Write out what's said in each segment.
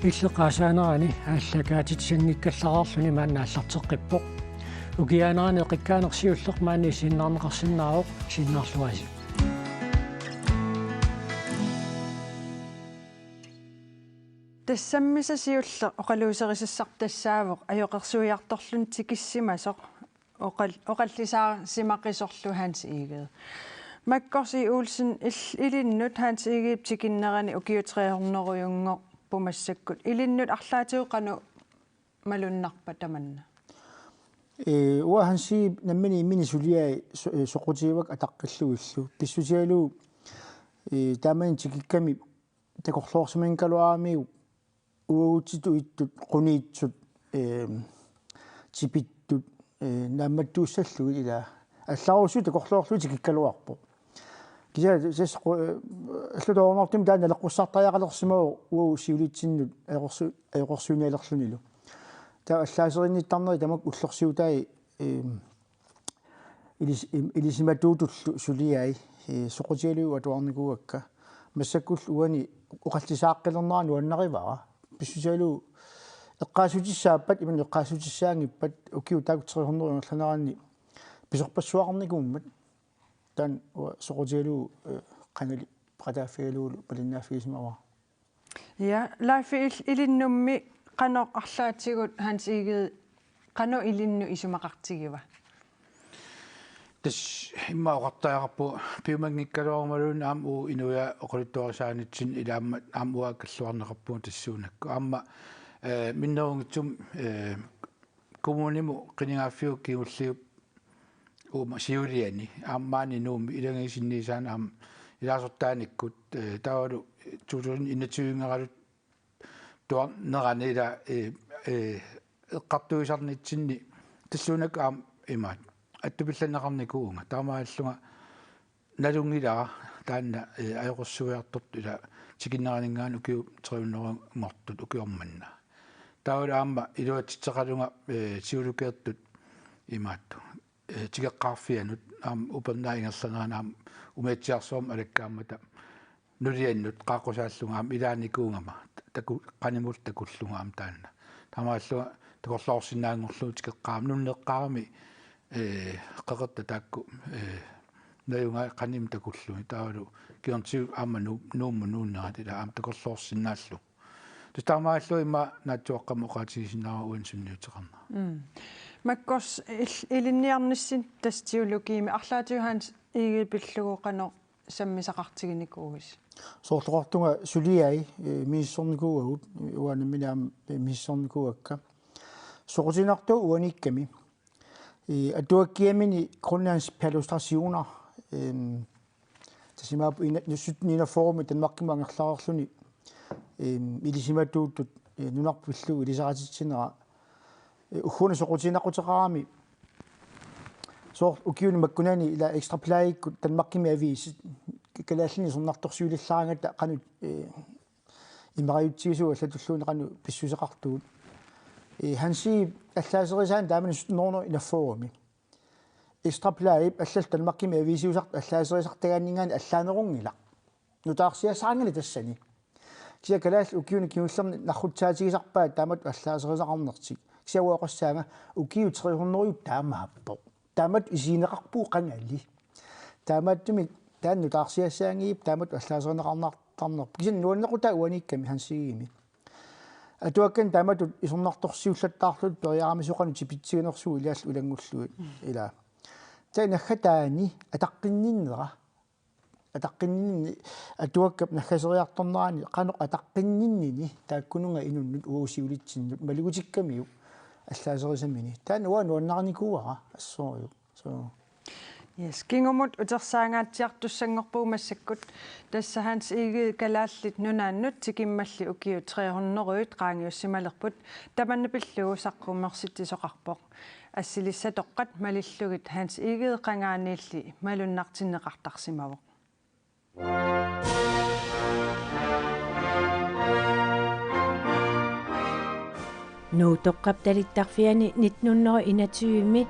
иллеқаасаанерани ааллакаатитсиангиккалларарлуни мааннааллартеққиппоқ укиаанерани қиккаанерсиуллеқ маани синнарнеқарсинаароқ синнаарлуаси тассаммисасиулле оқалуусерисассар тассаавоқ ajоқерсуиарторлун тикиссимасоқ оқаллисаа симаққисорлу хаанс иигед маккорси уулсин илиннут хаанс иигип тикиннерани укиутреернеруйунгоқ пумассаккут илиннут арлаатиуқану малуннарпа таманна уаханси наммини иммини сулиай соқутиивак атаққиллуиллу писсутиалу таамани тикикками такорлоорсиманкалуарамиу уутиту иттут қуниитсут типиттут наамматтууссаллу ила алларусу такорлоорлу тикиккалуарпо кися сес аллутоорнортим таана лекқуссартаяқалерсимау уу сиулитсиннут аёқорсуиниалерлунилу та аллаасеринниттарнери тамак уллорсиутаи илисиматуутуллу сулиай соқутиалуу атуарникууакка массаккул уани оқаллисааққилернерани уаннаривара писсутиалуу эққаасутиссааппат иман эққаасутиссаангиппат укиутаагутсерихорнерунгерланеранни писорпассуақарникууммат таан соқутиалуу қанали пратааффигалуулу палиннааффигисимава я лайфил илиннумми қано арлаатигут ханс иигед қано илинну исумақартигива тас иммаоқартаақарпу пиумангиккалуармалуун аам уу инуя оқулиттуарисаанитсин илаамма аам уа каллуарнеқарпуу тассуунакку аама миннерунгитсум коммуниму қинигааффиу кигуллиуп ума сиулиани ааммаани нууми илангисиннисаан аам илаасортааниккут таавалу 2021 туарнеранила эққартуисарнитсинни тассуунак аам имаат аттупилланеқарникуунга таамааллунга налунгилара таанна аёқорсуиартут ила тикиннеранингаан укиу триуннерунгортут укиорманна таавала аама илуатситеқалунга сиулукеэртут имаатту тикеққарфианут аам упернаингерланерана аам умеатсиарсуарм алаккааммата нулианнут qaaqusaalлунга аам илааникуунгама таку qaнимул такуллунга аам таанна таамааллуга такорлоорсинаангорлуу тикеққаам нуннеққарами qaqerta taakku nayunga qanim takullu taavalu kiontiu aama nuummu nuunnerat ila aam takorloorsinnaallu tutaamaallu imma naattuaqqamu qaatigisinnaara uansunniuteqarna маккорс илинниарнissin тастиулукиими арлаатиухан иигипиллугу қано саммисақартигиникуугис соорлоқартунга сулиай мииссорникууагут уанамминаам мииссорникууакка соқутинарту уаникками атуаккиамини grundlæggende perlustrationer тасимаап нуссутнина форуми танмаркимангерлаарерлуни илисиматуутут нунарпиллу илисаратитсинера ухуна соқутинақутеқарами соор укиуни маккунани ила экстраплаиккут танмаркими авиисит калааллини сорнарторсуилиллаарангата қану имариутсигисуа аллатуллууни қану писсусеқартуут ханси аллаасерисаан таамани норно инаффоруми экстраплаип аллал талмақкими ависиусарт аллаасерисартагааннингаани аллаанерунгила нутаарсиасаангали тассани кися калаал укиуни киуллерни наррутсаатигисарпаа таамат аллаасерисақарнертик кисауақассаага укиу 300 таамааппо таамат исинеқарпуу қангали таамааттуми таан нутаарсиассаангиип таамат аллаасеринеқарнартарнер кися нуаннеқута уаникками хансигими атуаккан тааматут исорнарторсиуллаттаарлут периарамисоқану типитсигинерсуу илааллу илангуллуит ила таинаххатаани атаққинниннера атаққиннинни атуаккап нахасериарторнерани қано атаққинниннини тааккунунга инуннут уусиулитсиннут малигутиккамиу аллаасерисамини таан уа нуаннарникууара ассоориу so yes kingomut utersaangaatiartussangorpuu massakut tassahans iigi kalaallit nunaannut tikimmalli ukiu 300 qaangiussimalerput tamannapillugu saqqummersittisoqarpoq assilissatoqqat malillugit hans iigi qangaaniilli malunnartinneqartarsimavu nuutoqqaptalittarfiani 1921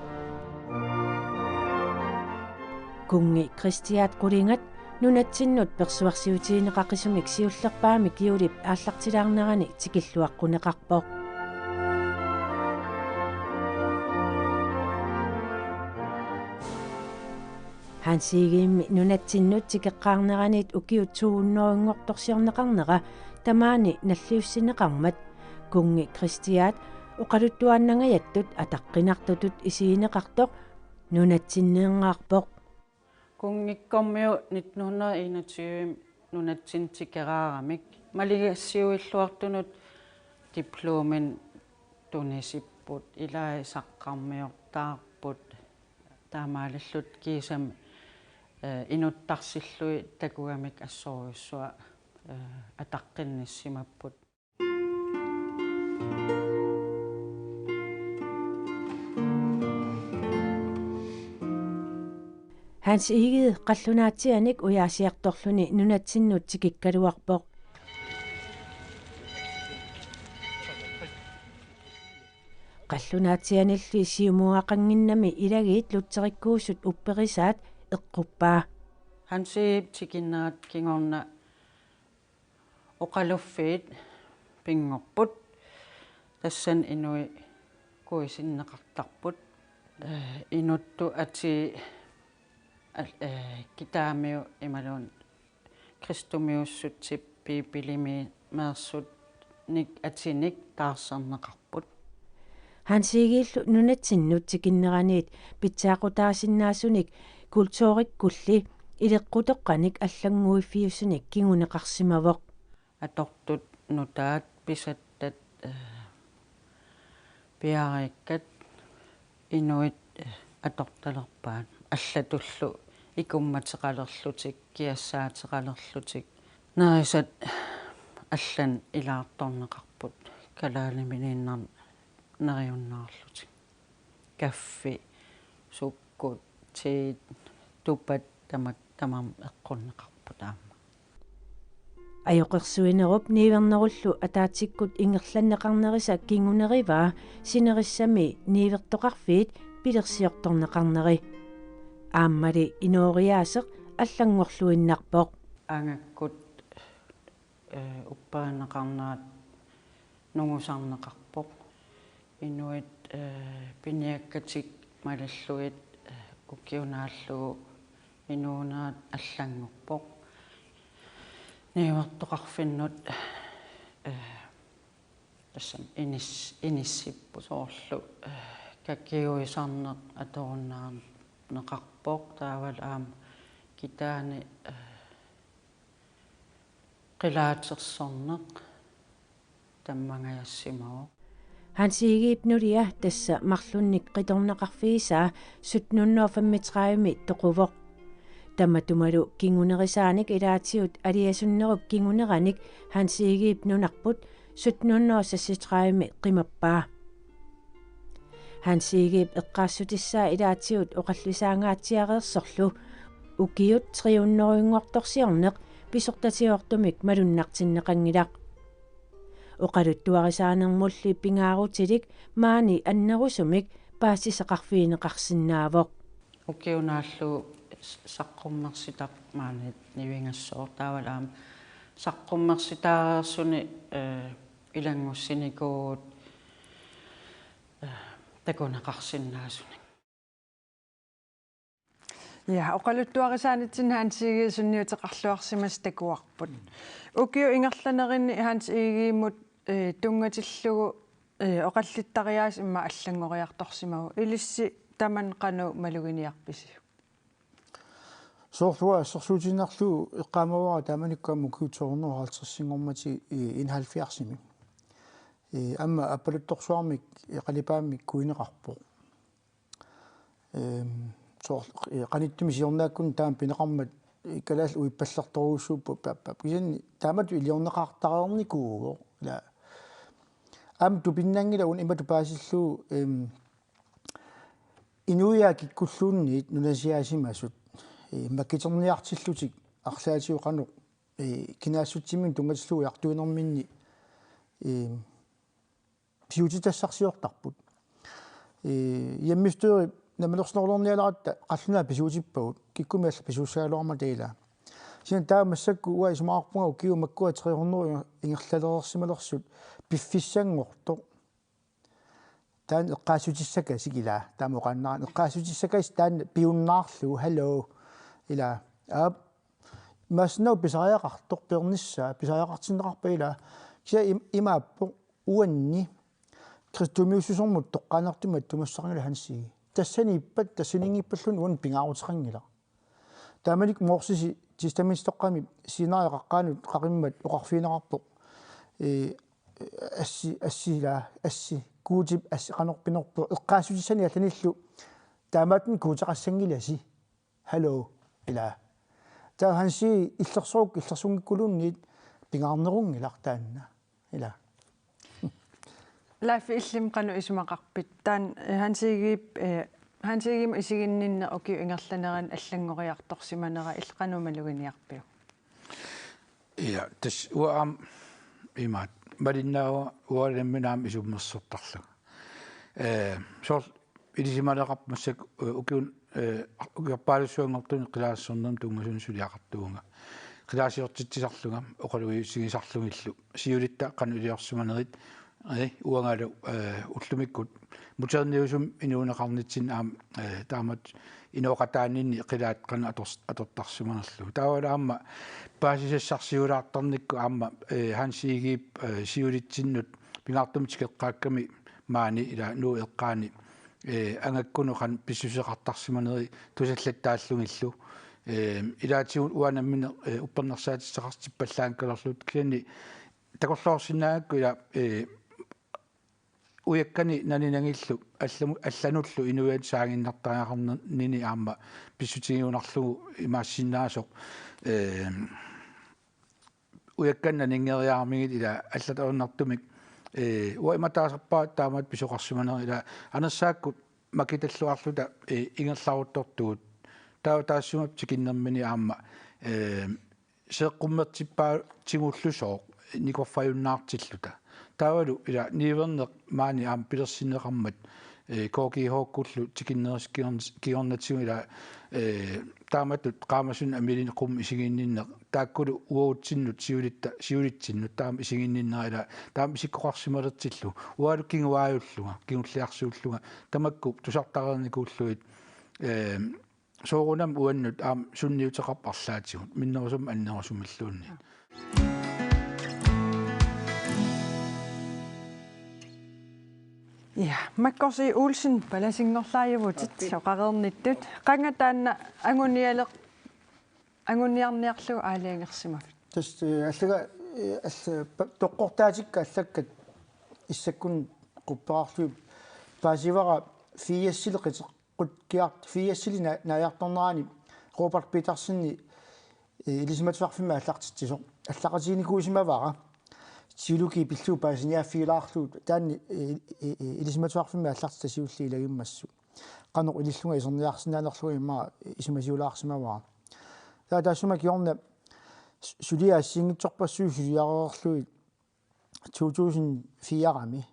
kungi Kristiat qulingat нунатсиннут персуарсиутиинеқаққисумик сиуллерпаами киулип ааллартилаарнерани тикиллуаққунеқарпоқ хансигиимми нунатсиннут тикеққарнеранит укиут сууннорингорторсиорнеқарнера тамаани наллиуссинеқармат кунги кристиаат оқалуттуааннангаяттут атаққинартутут исиинеқартоқ нунатсиннеэнгаарпоқ кунгиккормиу 1921 нунатсин тикераарамик малигассиуиллуартунут дипломен тунисиппут илаисаққармиортаарпут таамааллут кисам инуттарсиллуи такугамик ассоруйуссуа атаққинниссимаппут Hans Egede qallunaatianik uyaasiartorluni nunatsinnuut tikikkaluarpoq qallunaatianilli siumuaqanginnami ilagiit lutserikkuusut upperisaat eqquppaa Hansiip tikinnaat kingorna oqaluffiit pingorput tassan inui kuisinneqartarput inuttu ati kitaamiu imalun kristumiussutip piipilimi meersut nik atinik taarsarneqarput Hansiigillu nunatsinnuut tikinneraniit pitsaaqutaasinnaasunik kultuurikkulli ileqquteqqanik аллангуиффиусуник кигунеқарсимавоқ atortut nutaat pisattat piarikkat inuit atortalerpaat аллатуллу икумматеқалерлутик киассаатеқалерлутик наисат аллан илаарторнеқарпут калаанимининнар нериуннаарлутик каффи суккут тиит тупат тамам эққуннеқарпут аама ajоқерсуинеруп нивернеруллу атаатиккут ингерланнеқарнериса кингунериваа синериссами нивертоқарфиит пилерсиорторнеқарнери ааммали иноориаасеқ аллангорлуиннарпоқ ангаккут уппаанеқарнаат нугусарнеқарпоқ инуит пиниаккатик малаллуит уккиунааллугу инуунаат аллангорпоқ нивертоқарфиннут тассам иниссиппу соорлу каккиуисарнеқ аторуннаарнеқарпоқ таавал аама китаани qilaatersorneq таммангаjassimaо Hansiigipnulia tassa marlunnik qitorneqarfiisaa 1735 toquvоq тамматумалу кингунерисааник илаатиут алиасуннеруп кингунераник Hansiigipnunarput 1736 qimapпаа Hansiigip eqqaassutissаа илаатиут оқаллисаангаатсиареерсорлу укиут триуннеруйнгорторсиорнеq писортатиортумик малуннартиннеқангилақ оқалуттуарисаанермулли пингаарутилик маани аннерусумик паассисеқарфиинеқарсинаавоқ уккиунааллу саққуммерситақ маанит нивингассоо таавалаам саққуммерситааерсуни илангуссиникуут такунеқарсинаасуни Ja, oqaluttuarisaanitsin hans igi sunniuteqarluarsimas takuarput. Ukiu ingerlanerini hans igiimut tungatillugu oqallittariaas imma allangoriartorsimagu ilissi taman qanu maluginiarpisi. Soorlua sorsuutinerlu eqqaamavara tamanikkaammu kiutorneraaltersinngormati inhalfiarsimi. Amma appaluttorsuarmik eqalipaamik kuineqarpo. Qanittumi siornaakkun taam pineqarmat kalaal uippallertoruussuuppu pappap kisanni taamatu iliorneqaartareernikuugo la am tupinnangila un imatu paasillu inuia kikkulluunniit nunasiaasimasut makkitorniartillutik arlaatiuqanu kinaassutsimmin tungatillugu artuinerminni piutitassarsiortarput yammistueri намалерснерлорниаларатта қаллунаа писуутиппагут киккумиалла писууссаалуарма таила син таамассакку уа исмаарпунга киумаккуа 300 ингерлалерсималерсут пиффиссангорто таан эққаасутиссака сигила таамоқаннаа эққаасутиссакас таан пиуннаарлу халло ила ап маснау писариақартор пернissaa писариақартинеқарпаила кися имааппо уанни кристумиуссусормут тоққаанертумат тумассарнгила хансиги тассани иппат тассинингиппаллун уан пингаарутеқангила тааманик морсиси тистаминстоққами синариақаққаанут қақиммат оқарфиинеқарпоқ асси куутип асси қанорпинерпо эққаасутиссани алланиллу таамаатн куутеқассангиласи халло ила таа ханси иллерсунгиккулуунниит пингаарнерунгилартаанна ила лайф иллим кану исумақарпит таан хансигим исигиннинне оки ингерланеран аллангориарторсиманера иллқанумалугиниарпиу я тас уам имат мариннаа уалэмминаам исуммерсортарлу сор илисималеқарп массак укиун угаппаалуссуангортуни қилаассорнам тунгасун сулиақартуунга қилаасиортитсисарлуга оқалуи сигисарлугиллу сиулитта қанулиорсиманерит уангалу уллумиккут мутерниусум инуунеқарнитсин аам таамат инооқатаанинни қилаат қана атортарсиманерлу таавалаама паасисассарсиулаартарникку аама хансигиип сиулитсиннут пингаартумтикеққаакками маани ила нуу эққаани ангаккунуқан писсусеқартарсиманери тусаллаттааллугиллу илаатигун уанаммине уппернерсаатиссақартиппаллаанкалерлут киани такорлоорсинаакку ила уяккани нанинангиллу аллануллу инуяат саагиннартариақарнини аама писсутигиунарлугу имаассиннаасоқ уякканна нингериаармигит ила аллатауннартумик уайматаасарпаат таамаат писоқарсиманери ила анерсаакку макиталлуарлута ингерларуттортугут таассумап тикиннэрмини аама сеэққуммертиппаа тигуллусоо никорфаюннаартиллута таавалу ила нивернеқ маани аама пилерсинеқармат коки хооккуллу тикиннерискиорнатсигу ила тааматут qaamasun амилинеқум исигинниннеқ тааккулу уоутсиннут сиулитсиннут таама исигинниннера ила таама исиккоқарсималертиллу уалу кингуааюллуга кингуллиарсууллуга тамакку тусартарерникууллуит соорунам уаннут аама сунниутеқарпарлаатигут миннерусум аннерусумиллуунни ja makkorsi Olsen palasingorlaajavutит soqareernittut qangataanna anguniarniarlu aaliangерсимавит тас аллага тоққортаатикка аллаккат иссаккун қуппаарлу паасивара фиассилеқитеққут фиассили наярторнерани Роберт Петерсенни илисиматсуарфима аллартитсисо аллақатиникуусимавара силуки пиллуу паасиниаффиилаарлуут таанни илисиматуарфимма аллартта сиулли илагиммассу qanoq ilillunga isorniarsinaanerluga imma isimasiulaarsimavaa таасума киорна сулиаассингитсорпассуу сулиареерлуит 2004-ами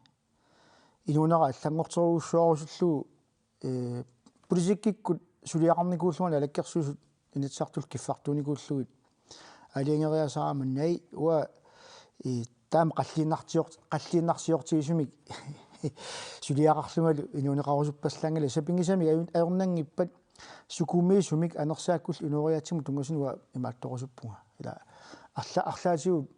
илунера аллангортеругуссуарусуллуу политиккиккут сулиақарникууллугана алаккерсуусут инатсартул киффартууникууллугит алиангериасараманнай уа таам қаллииннарсиортигисумик сулиақарлунгалу инунеқарусуппаслаангала сапингисами аернангиппат сукумиисумик анерсааккул инуриатсиму тунгасинуа имаатторусуппунга ила арлаатигу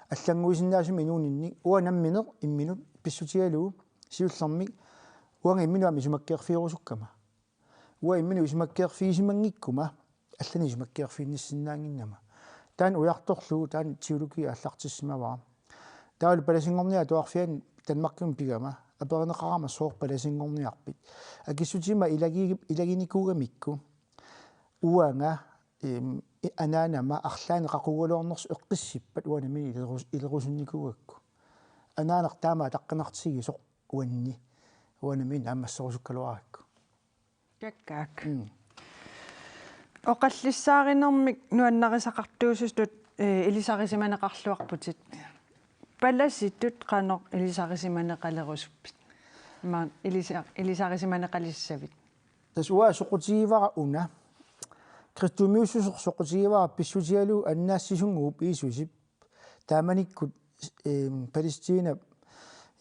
аллангуисиннаасуми инуунинни уанамминеқ имминут писсутигалуу сиуллэрмик уанга имминуами сумаккеерфиорусуккама уа иммину сумаккеерфиисимангиккума аллани сумаккеерфиинниссиннаангиннама таан уярторлуу таан тиулуки аллартиссимаваа таул паласингорниа туарфиан танмаркум пигама апернеқарама соор паласингорниарпит акиссутима илагиникуугамикку уанга анаанама арлаани қақугалуарнерсу эққиссиппат уанами илерусунникуугакку анаанер таама таққинартигисоқ уанни уанами наамассорусуккалуаракку каккаак оқаллиссааринермик нуаннарисақартуусустут илисарисиманеқарлуарпутит паласситтут қанеқ илисарисиманеқалерусуппит ма илисарисиманеқалиссавит тас уа соқутигивара уна кристумиуссусоқ соқутигивара писсутиалу аннаассисунгууп иисусип тааманиккут Палестина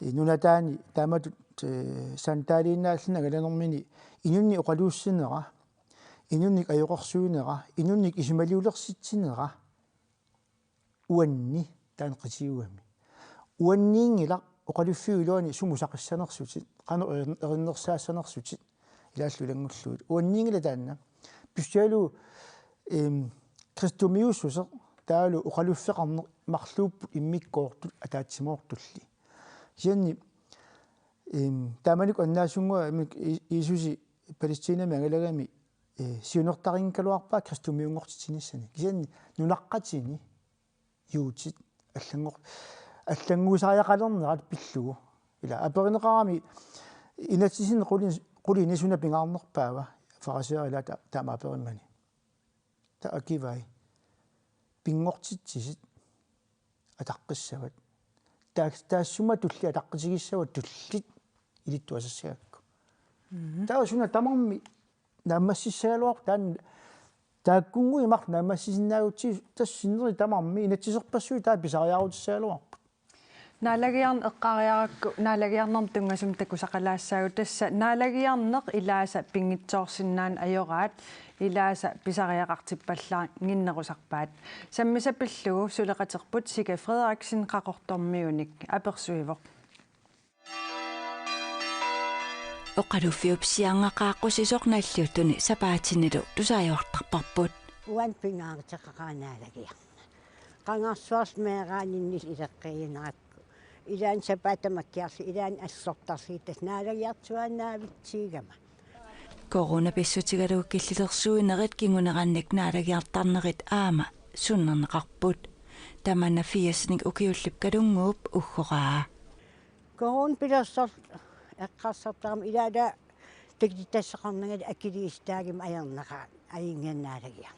нунатаани тааматут сантаалииннааллина галанормини инунни оқалууссинера инунник ajоқарсуинера инунник исмалиулерситсинера уанни таан қисиуами уанниингила оқалуффиулуани сумусақиссанерсутит қано ериннерсаассанерсутит илааллулангуллуут уанниингила таанна писсуалу кристумиуссусеқ таалу оқалуффеқарнеқ марлууппут иммиккоортут атаатсимоортулли сианни тааманик аннаасунгуа иисуси Палестина мангалагами сиунертаринкалуарпаа кристумиунгортитиниссани кисианни нунаққатини юутит аллангуусариақалернерат пиллугу ила аперинеқарами инатсисин қулини суна пингаарнерпаава фарасиарила таама апериммани та акивай пингортитсисит атаққиссават таассума тулли атаққисигиссават туллит илиттуасассаакку таасуна тамарми намассиссаалуар таан тааккунгуи мар намассисиннаагутси тассиннери тамарми инатсисерпассуи таа писариарутиссаалуарпут наалагиарн эққариаракку наалагиарнерм тунгасум такусақалаассаагу тасса наалагиарнеқ илааса пингитсоорсиннаан ajораат илааса писариақартиппаллаа гиннерусарпаат саммисапиллугу сулеқатерпут Сика Фредериксен қақортормиуник аперсуивоқ оқалуффиупсиангақааққусисоқналлуттуни сапаатинилу тусаajortarparput уан пингааритеқақаанаалагиа қангарсуарс меэрааниннис илеққиинератку илаан сапаатамаккиарси илаан ассортарсиитас наалагиартуааннаавитсиигама коронаписсутигалук киллилерсуинерит кингунеранник наалагиартарнерит аама суннернеқарпут таманна фиасник укиуллип калунгууп уггораа корон пилерсор эққарсартарам илаала тегитассақарнагал акилиистаагим аернеқаа аингианнаалагиа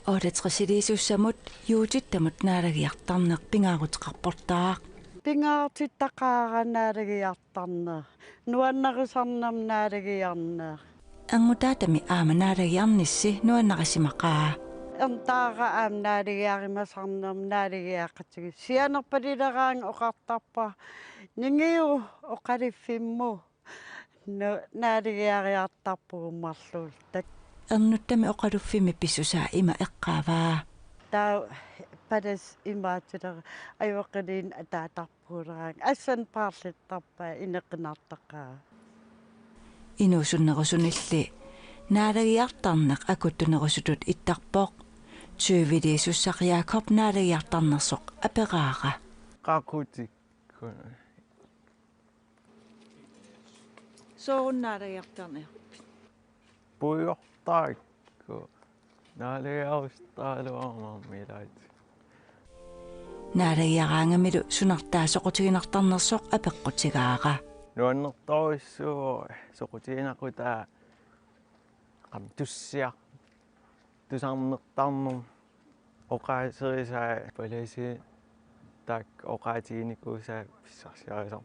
Одэтрисилисуссамут юутиттамут наалагиартарнеқ пингаарутеқарпортаа пингаарутиттақааранаалагиартарнеқ нуаннарисарнам наалагиарнеқ ангутаатами аама наалагиарнисси нуаннарисимақаа эртаара аам наалагиаримасарнам наалагиаақатиги сианерпалилераан оқартарпа нингиу оқалиффимму наалагиариартарпугуммарлуул так эрнуттами оқалуффими писсусаа има эққааваа таа падас имаатилера аюоққилиин атаатарпуулераан ассан paarlittарпаа инеқинартақаа инуусуннерусунилли наалагиартарнеқ акуттунерусутут иттарпоқ тювилисуссақиаакоп наалагиартарнерсоқ апераара qaqutик сооруннаалагиартарнеқ puiortaakku naaлагиарустаалуармармилаат наалагиараангамилу сунартаасоқутигинартарнерсоқ апеққутигаара нуаннэрторуссуу соқутигинақутаа qam tussiaq тусаарнертарнер оқаасерисаа полиси так оқаатигиникуусаа писсарсиарисар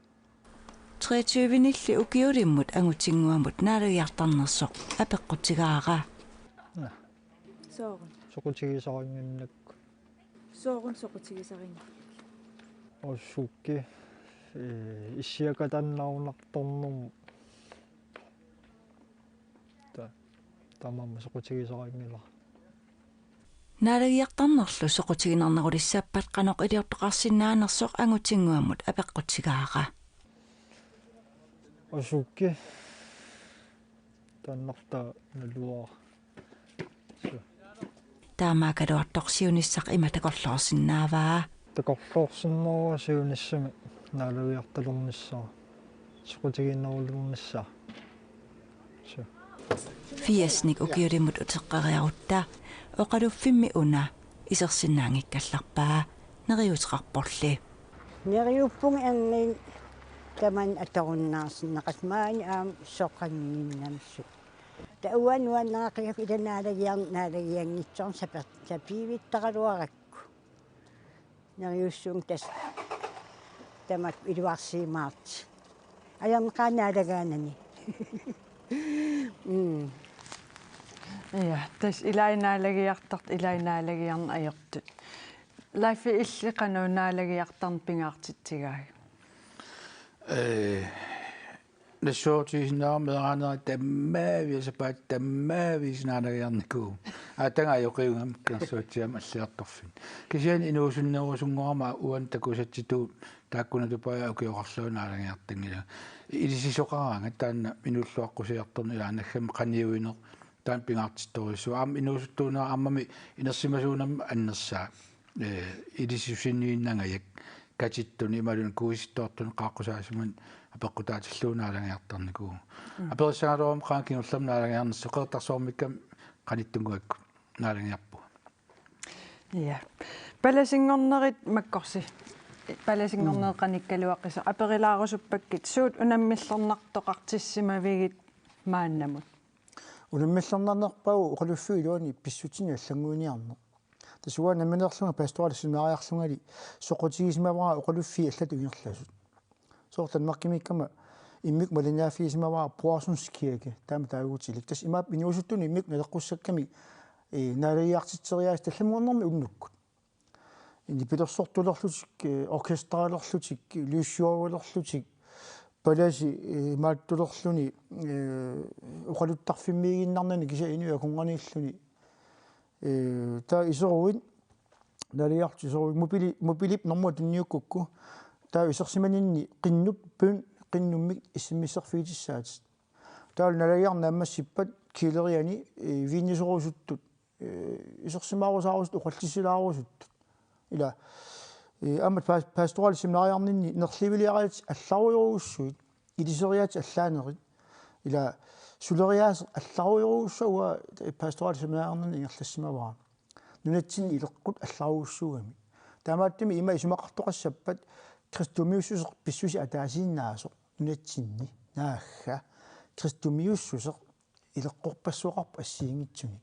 23-нилли укиулиммут ангутингуамут наалагиартарнерсоқ апеққутигаара соорун соқутигисарингиннакку соорун соқутигисаринга оссукки иссиакатаннаунарторнэрму тамамма соқутигисарингила наалагиартарнерлу соқутигинарнерулиссааппат қаноқ илиортоқарсинаанерсоқ ангутингуамут апеққутигаара оссукки таннарта налуаа таамаакалуарторсиуниссақ има такорлоорсинааваа такорлоорсиннеруа сиуниссами наалагиарталерниссаа соқутигиннерулерниссаа фиасник укиулимут утеққариарутта оқалуффимми уна исерсинаангиккалларпаа нериутеқарпорли нериуппун ангин таман аторуннаарсиннеқас маани аам соқанниннамсу тауан нуаннаақиак иланаалагиангитсорн сапивиттаралуаракку нериуссуун тас тамак илуарсимаарти аярнеқанаалагаанани Ja, tas ilainaalagiartart ilainaalagiarna ajertut. Laifi illiqanu naalagiartarn pingaartitsigaag. Nassuortigisinnaarmeeraanera tammaaviasapaa tammaaviisnaalagiarniku. Atanga ajoqiungam kersuatiam alliartorfin. Kisian inuusunnerusunngorama uan takusatsituut taakkunatupaya ukioqarluunaalagiartangila. Ilisisoqaraanga taanna minulluaqqusiartorni ilaanaggam qaniuiner taan pingaartittorissu aam inuusuttuunera ammami inersimasuunam annersaa ilisisusinniinnangajak katittuni imalun kuisittoortun qaaqqusaasimun apeqqutaatilluunaalangiartarniku aperissaalorum qaankinullam naalangiarnissu qeertarsoormikkam qanittunguakku naalangiarpu. Ja. Palasingornerit makkorsi. Palasingorneeqanikkaluaqqisa aperilaarusuppakkit suut unammillernertoqartissimavigit maannamut. Unammillernernerpau uqaluffiiluani pissutini аллангуниарне. Тасуа наминерлунга пасторалисимаариарлунgali соқутигисмаваа уқалуффи аллат уиерласут. Соортан маркимиккама иммик малинаффисимаваа пуарсунскиаге таама таагуутилик. Тас имаап иниусуттуни иммик налеққуссакками налиартитсериаас талламуарнэрми уннуккут. Ини пилерсортулерлутик оркестраалерлутик люссиуавалерлутик паласи мааттулерлуни уқалуттарфиммигиннарнани киса инуя кунганииллуни та исоруин налиарт исоруин мобилип нормуа тунниуккукку та исерсиманинни qinnup pun qinnummik исиммиссерфиитиссаатит таал налиарна аммассиппат килериани виннисоруусуттут исерсимаарусаарусут уқаллисилаарусуттут ила аммат пасторал семинариарнинни нерливилиараат алларуйоруussуит илисериаат аллаанерит ила сулериаас алларуйоруussуа пасторал семинариарнинни ингерлассимаваа нунатсин илеққут алларуussугами таамааттими има исумақартоқассаппат кристумиуссусеқ писсуси атаасииннаасоқ нунатсинни наагга кристумиуссусеқ илеққорпассуақарпа ассиингитсуни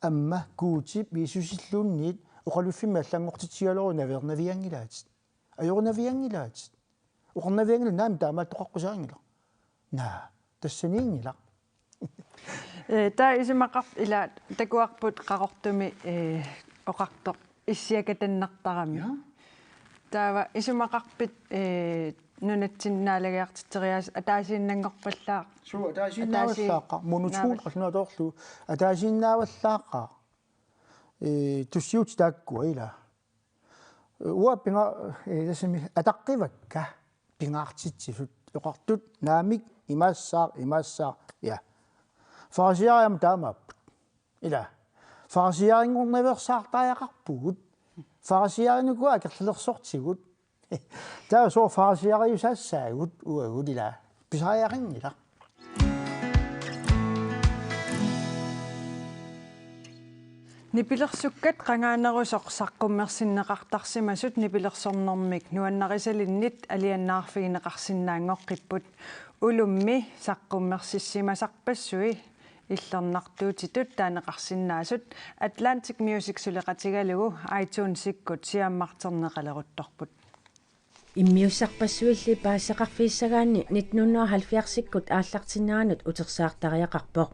амма куутип висусиллуунниит уқалуффимма аллангортитсигалору навернавиангилаатит ajornavиангилаатит уқарнавиангила наами таамааттоқаққусаангила наа тассаниингила таа исимақарп ила такуарпут қақортуми оқартоқ иссиакатаннартарами таава исимақарпит нунатсиннаалагиартитсериаас атаасииннангорпаллаа суу атаасииннааваллааққа монутуул qallunatorlu атаасииннааваллааққа туссиут тааккуа ила уа пинга тасми атаққивакка пингаартитсисут оқартут наамик имаассаа я фарсиариам таамаап ила фарсиарингорневерсаартааяқарпугут фарсиаринукуа акерлерсортигут таа соо фарсиариусаассаагут уагут ила писааярингила нипилерсуккат qangaanерусоқ саққуммерсиннеқартарсимасут нипилерсорнэрмик нуаннарисалиннит алианнаарфигинеқарсинаангоққиппут улумми саққуммерсиссимасарпассуи иллернартуутитут таанеқарсинаасут Atlantic Music сулеқатигалугу iTunes-иккут сиаммартернеқалерутторпут иммиуссарпассуилли паассақарфииссагаанни 1970-иккут ааллартиннаанут утерсаартариақарпоқ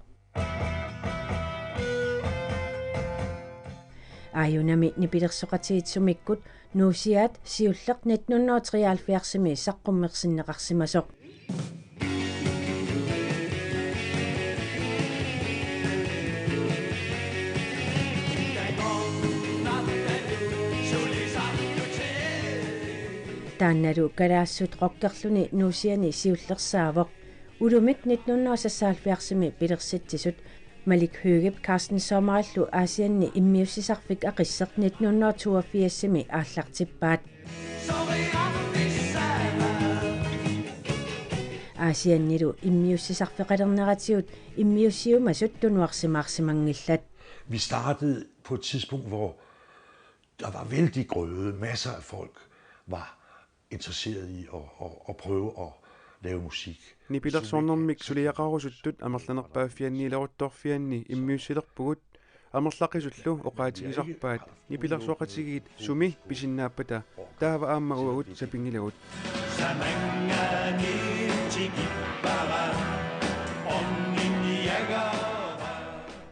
аюнами нипилерсоқатигитсумиккут нуусиаат сиуллеқ 1973-ми саққуммерсиннеқарсимасоқ таанналу калаассут қоқкерлуни нуусиани сиуллерсаавоқ улумик 1970-ми пилерситсисут Malik Høgep Carsten Sommerallu Asianni immiussisarfik aqisseq 1982-mi aallartippaat Asiannilu immiussisarfeqalerneratigut immiussiumasut tunuarsimaarsimangillat. Vi startede på et tidspunkt, hvor der var vældig grøde. Masser af folk var interesseret i at prøve at lave musik. Nipilersornermik suliaqarusuttut amerlanerpaafianniileruttorfianni immiussilerpugut amerlaqisullu oqaatigisarpaat nipilersuaqatigit sumi pisinnaapata taava aamma uagut sapingilagut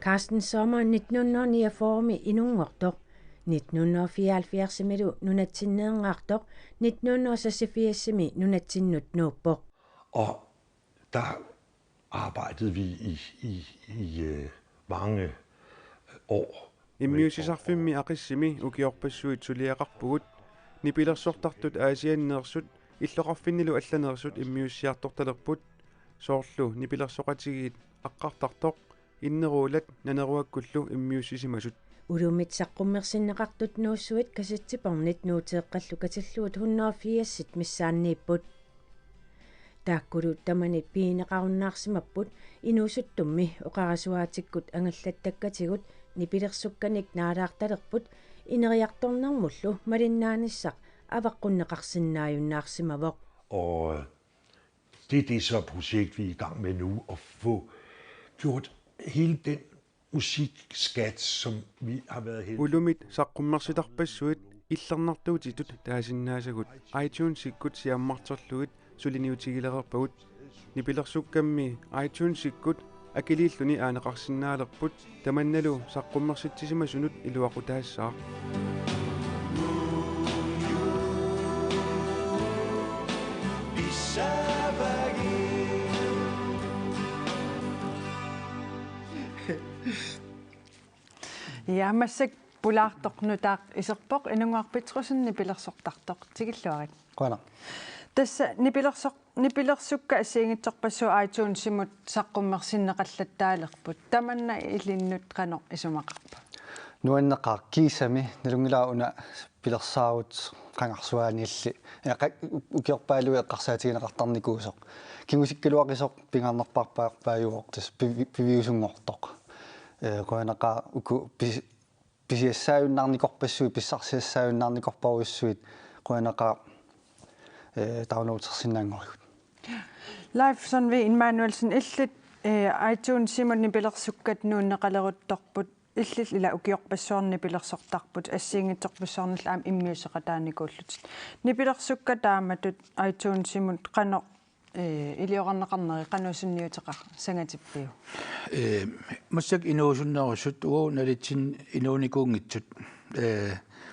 Carsten Sommer 1949 inungortoq 1974 nunatsinneerngаарtoq 1986 nunatsinut nuuppoq. Og der arbejdede vi i mange år. Immiusisarfimmi aqissimi ukiorpassuit suliaqarpugut nipilersortartut aasianneersut иллоqarfinnilu allaneersut immiussiartortalerput soorlu nipilersoqatigit aqqartartoq inneruulat naneruakkullu immiussisimasut Ulumit saqqummersinneqartut nuussuit kasitsipornit nuuteeqqallu katilluut 180 missaanniipput taakkulu tamanit piineqarunnaarsimapput inuusuttummi oqarasuaatikkut angallattakkatigut nipilersukkanik naalaartalerput ineriartornermullu malinnaanissaq avaqqunneqarsinnaajunnaarsimavoq. Og det er det så projekt, vi er i gang med nu, at få gjort hele den musikskat, som vi har været heldige. Ulumit saqqummersitarpassuit illernertuutitut taasinnaasakut iTunes-ikkut siammartorluit suliniutigilererpagut nipilersukkammi iTunes-ikkut akiliilluni aaneqarsinnaalerput tamannalu saqqummersitsisimasunut iluaqutaassaaq. Ja, massik pulaartornutaaq iserpoq inungaarpitrusinni pilersortartoq tigilluarit. Qana. Tassa nipilersukka assiingitsorpassu iTunes-simut saqqummersinneqallattaalerput tamanna illinnut qanoq isumaqarpa. Nuanneqa kiisami nalungilauna pilersaarut qangarsuaaniilli ukiorpaalui eqqarsaatigineqartarnikuusoq kingusikkaluaqisoq pingaarnerparpaarpaajuoq tas piviusungortoq qoanaqa uku pisiassaajunnaarnikorpassui pissarsiassaajunnaarnikorparuissuit qoanaqa downloadsersinnaangorgut. Live son vi Manuelsen illit iTunes-simut nipilersukkat nuunneqaleruttorput illit ila ukiorpassuarni pilersortarput assiingitsorpassuarnil aam immiuseqataanikuullut nipilersukka taamatut iTunes-simut qanoq илиорнеқарнери қанусинниутеқар сангатиппиу массак инуусуннерусут уу налитсин инууникуунгитсут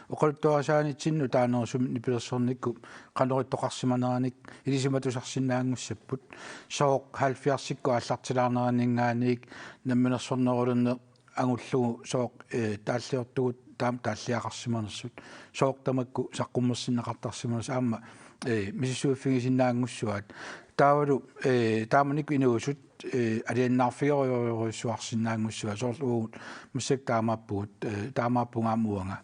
оқалтуарсаанитсинну таанерсум нипилерсорникку қанериттоқарсиманераник илисиматусарсинаангуссаппут сооқ 70-сикку аллартилаарнераннингааник намминерсорнерулерне ангуллугу сооқ тааллиортугут таам тааллиақарсиманерсут сооқ тамакку саққуммерсиннеқартарсиманерс аама мисисуиффигисиннаангуссуат таавалу тааманик инуусут алианнаарфигериориорисуарсинаангуссуа соорлугут массак таамааппунгаамуанга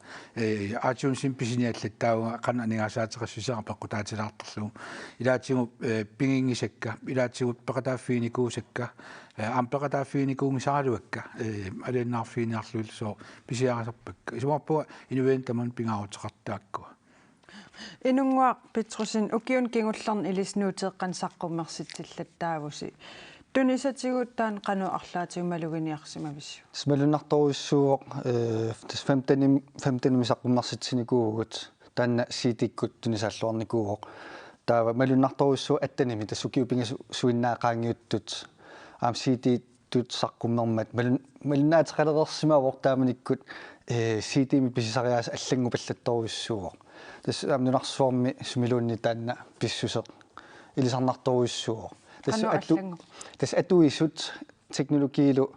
аатиунсин писиниаллат таава қана анигаасаатеқассусеқа пеққутаатилаартарлугу илаатигу пингингисакка илаатигут пеқатааффиникуусакка ампеқатааффиникуунгисаралуакка алианнаарфиниарлуил соо писиарасарпакка исумарпуа инуен таман пингаавутеқартааккуа инунгуа питрусин укиун кингуллерни илиснуутеэккан саққуммерситсиллаттаавуси тунисатигуттаан қану арлаатигумалугиниарсимависсу смалунарторуссууоқ тас 15 саққуммерситсиникуугут таанна ситиккут тунисааллуарникууоқ таава малунарторуссуу аттаними тассукиупинга суиннаақаангиуттут аам сититтут саққуммермат малуннаатеқалерерсимавоқ тааманиккут ситими писисариаас аллангу паллатторуссууоқ тас амнунарсуарми сумилуунни таанна писсусеқ илисарнарторуссууоқ тас атуисут технологиилу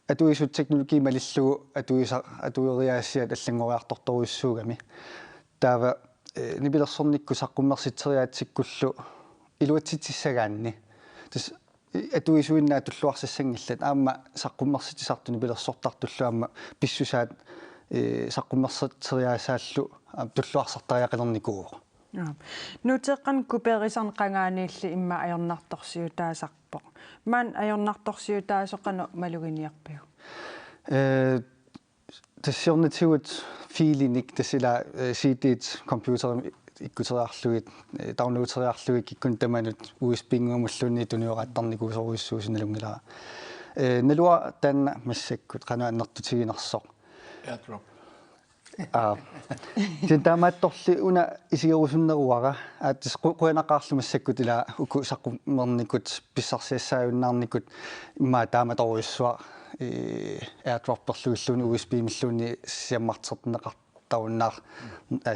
атуисут технологи малиллугу атуериаассиат аллангориарторторуссуугами таава нипилерсорникку саққуммерситсериаатсиккуллу илуатситсисагаанни тас атуисуиннаа туллуарсассангиллат аама саққуммерситисартуни пилерсортартуллу аама писсусаат саққуммерситсериаасааллу туллуарсартариақилерникуу нутеққан куперисарн қангаанилли имма аёрнарторсиутаасарпоқ маан аёрнарторсиутаасоқану малугиниарпиу тассиорнатигут филиник тассила CD-т компьютерим иккутериарлугит даунлоудтериарлугит киккун таманут USB-нгумуллуни туниоқаттарникуусоруиссуусиналунгилаа налуа таанна массаккут қануаннертутигинерсоқ airdrop Tin tamaattorli una isigerusunneruara aatis quyanaqaarlumassakku tila uku saqummernikut pissarsiassaajunnarnikut imma taamatoriussua airdropperluulluuni USB-milluuni siammarterneqartarunnaar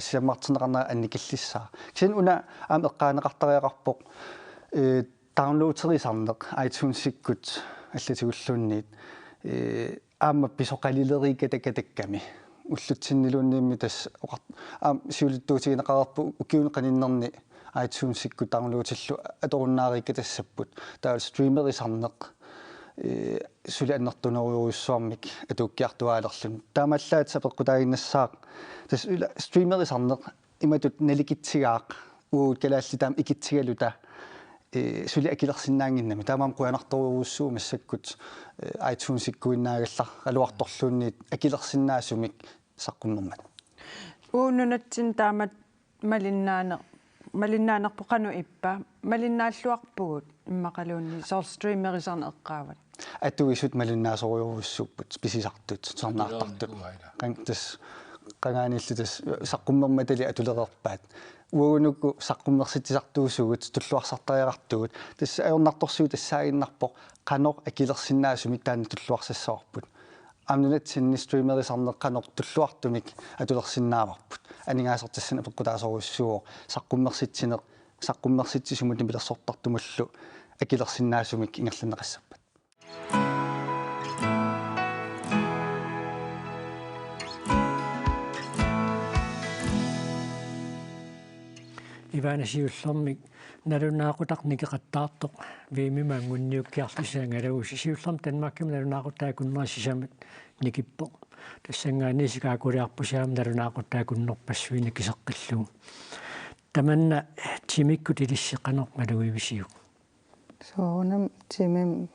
siammarterneqarnaa annikillissaa kisin una eqqaaneqartariaqarpoq downloaderisarneq iTunes-sikkut аллатигуллуунниит аама писоқалилерикатакатакками уллутсиннилуунниимми тас сиулиттуутигинеқарпу укиунеқаниннерни iTunes-икку download-иллу аторуннаариккатассаппут таа стримерисарнеқ сули аннертунеруйуссуармик атууккиартуаалерлун таамаллаат сапеққутаагиннассаақ тас стримерисарнеқ иматут наликитсигаақ уут калаалли таам икитсигалута сули акилерсиннаангиннами таамаам қуянарторуйуссуу массаккут iTunes-иккуиннаагаллар алуарторлуунниит акилерсиннаасумик саққуммермат уунунатсин таамат малиннаанерпоқану иппа малиннааллуарпугут иммақалуунни соор стримерисарне эққаават атуисут малиннаасоруйуруссуппут писисартут сарнаартартут тас qangaanillutes saqqummermatali atulererpaat uunukku saqqummersittisartuusugut tulluarsartariaqartugut tassa ajornartorsuut tassaaginnarpoq qanoq akilersinnaasumik taanni tulluarsassaorput amnunatsinni streamerisarneq qanoq tulluartumik atulersinnaavarput aningaasartassana peqqutaasoruissuuq saqqummersitsisumut nipilersortartumullu akilersinnaasumik ingerlanneqassappat иванасиуллэрмик налунаақутарникеқаттаартоқ виимимаангунниуккиарлусаангалагу сисиуллэрм танмаакками налунаақутаакуннерсисамат никиппоқ тассангааниисикаакулиарпусаам налунаақутаакуннерпассуина кисеққиллугу таманна тимиккут илиссеқанеқ малуивисиу соонам тимим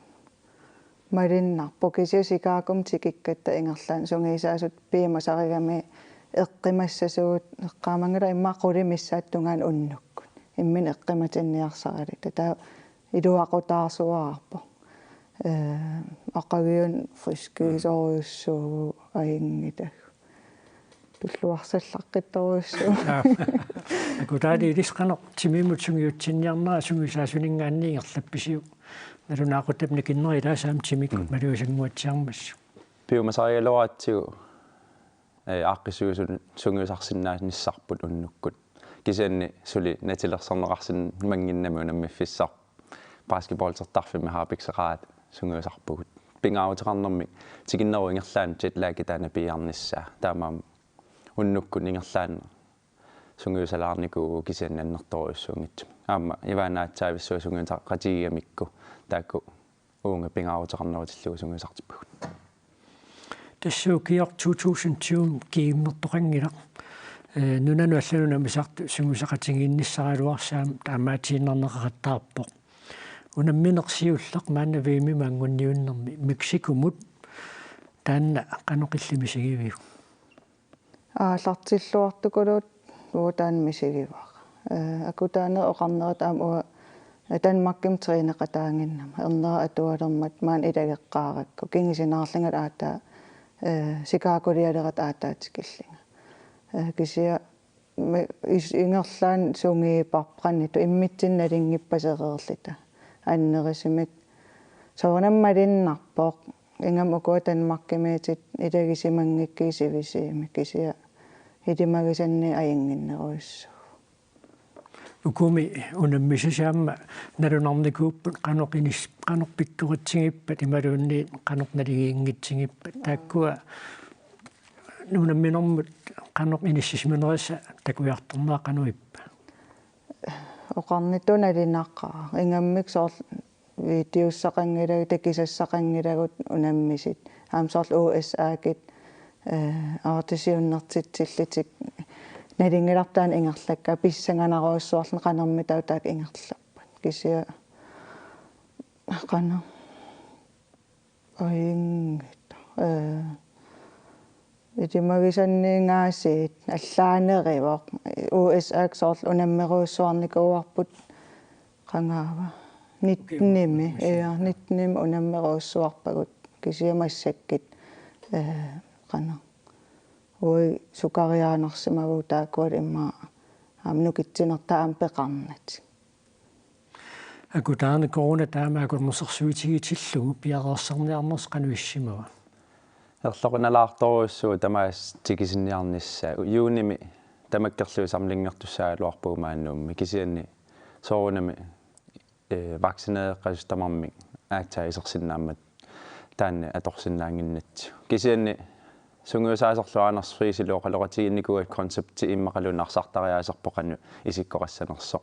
мариннарпо кисиусикаакум тикиккатта ингерлаан сунгисаасут пиимасаригами эққимассасуут эққаамангала иммаақулимиссааттунгаан уннуккут иммин эққиматинниарсарали тата илуақутаарсуаарпо ақагиун фрискисоруйуссуу аингитаг туллуарсаллаққитторуйуссуу акутаали илисқанеқ тимимут сунгиутсинниарнаа сунгисаасунингаанни ингерлапписиу налунаақутапни киннерилаасаам тимиккут малуисангуатсиармассу пиумасариалуаатсигу ааққисуусун сунгиусарсиннаасниссарпут уннуккут кисианни сули натилерсарнеқарсин мангиннами унаммиффиссар баскетболтертарфими хаапиксеқаат сунгиусарпугут пингааутеқарнэрмик тикиннеру ингерлаан джетлааги таана пиарниссаа таамаам уннуккут ингерлаан сунгиусалаарникуу кисианни аннерторуйуссуунгитсу аама иваанаатсаависсуа сунгиусаққатигиамикку таакку уунга пингааутеқарнерутиллугу сунгиусартиппагут тассуукиор 2020 кииммертоқангила нунану аллануна мисарту сунгусақатигиинниссаралуарсаам таамаатииннарнеқақаттаарпоқ унамминерсиуллеқ маана виимимаангунниуннэрми мексикумут таанна қаноқиллимисигивиу аалартиллуартукулуут уутаанмисигиваа акутаане оқарнерат аама Danmarkim тринеқатаангиннама ернера атуалермат маан илагеққааракку кингисинаарлангат аатаа сикаакулиалерат аатаатикиллинга кисиа ингерлаан сунгиипарпранниту иммитсинналингиппасереерлита аннерисимик соонаммалиннарпоқ ингам укуа Danmarkимиитит илагисимангиккисивисиими кисиа илимагисанни аингиннеруиссу укуми унаммисасаама налунарникууппут qanoqpikkerutsigippat imaluunni qanoqnaligиингитсигиппат тааккуа нунамминэрмут qanoq иниссисминерисса такуярторнаа qanуиппа оқарнитуналинаққаа ингаммик соор видеуссақангилагу такисассақангилагут унаммисит аамсоор USA-кит аартисиуннертитсиллитик налингилартаан ингерлакка писсанганаруйссуарлу qanерми таутаак ингерлаппат кисиа qana аингит итимагисанниингаасиит аллаанеривоқ USA-ак соорлу унаммеруйссуарникууарпут qangaava нитними нитними унаммеруйссуарпагут кисиа массаккит qana ой сукариаанарсимаву таакуат имма нукитсинертаам пеқарнат акутаана корона таама акуннерсэрсуитигитиллугу пиареерсарниарнерс кануиссимава ерлоқиналаарторуссуу тамаас тикисинниарнissaa юуними тамаккерлуи самлингертуссаалуарпуу мааннуумми кисианни соорунами вакцинеэққасутамарми аатсаисерсиннааммат таанни аторсиннаангиннатсу кисианни сунгуусаасерлуанерс фрисилуоқалоқатигинникуат концепти иммақалунаарсартариаасерпоқану исиккоқассанерсо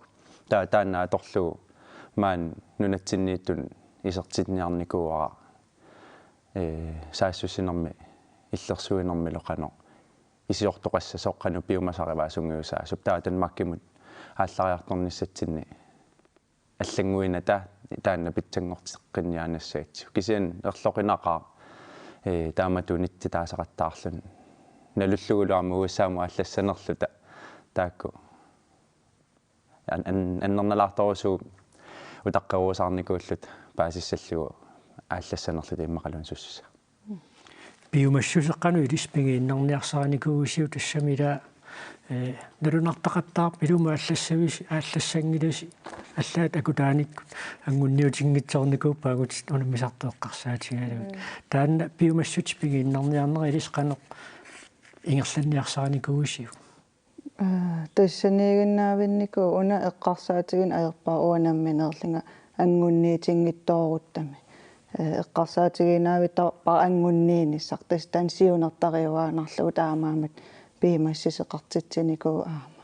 таанна аторлуу маан нунатсиннииттун исертитниарникууара саассуссинерми иллерсуинерми лоқано исиортоқасса соққану пиумасариваа сунгуусаа суптаа танмаккимут ааллариарторниссатсинни аллангуина таанна питсангортеққинниаанассаатсу кисиан ерлоқинақаа тааматунитти таасақаттаарлун налуллугулуарма уссааму аллассанерлута таакку аннерналаарторусуу утаққеруусаарникууллут паасиссаллугу ааллассанерлут иммақалун суссуса биумассусеққану илиспингииннерниарсааникуугисиу тассамила налунартақаттаар пилума аллассавис ааллассангиласи аллаат акутааникку ангунниутингитсорникууппаагут унаммисартоэққарсаатигалугут таанна биумассутипигииннерниарнера илисқанеқ ингерланниарсааникуугисиу тассанигиннаавиннику уна эққарсаатигин аерпаа уанамминерлинга ангунниитингиттооруттами эққарсаатигинаавиттар паа ангуннииниссар тас тансиунертариуаанарлугу таамаамат пимассисеқартитсиникуу аама